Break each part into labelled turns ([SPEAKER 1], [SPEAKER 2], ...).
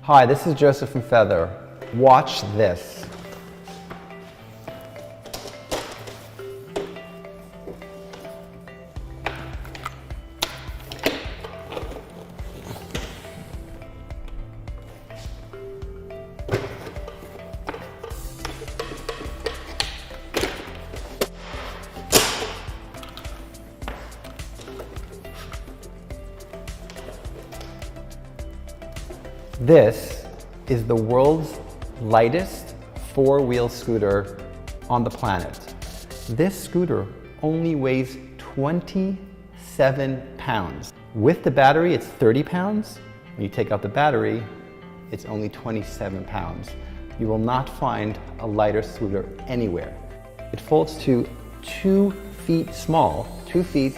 [SPEAKER 1] Hi, this is Joseph from Feather. Watch this. This is the world's lightest four-wheel scooter on the planet. This scooter only weighs 27 pounds. With the battery, it's 30 pounds. When you take out the battery, it's only 27 pounds. You will not find a lighter scooter anywhere. It folds to 2 feet small, 2 feet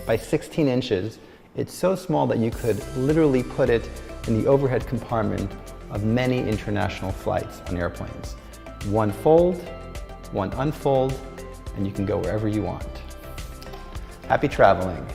[SPEAKER 1] by 16 inches. It's so small that you could literally put it in the overhead compartment of many international flights on airplanes. One fold, one unfold, and you can go wherever you want. Happy traveling.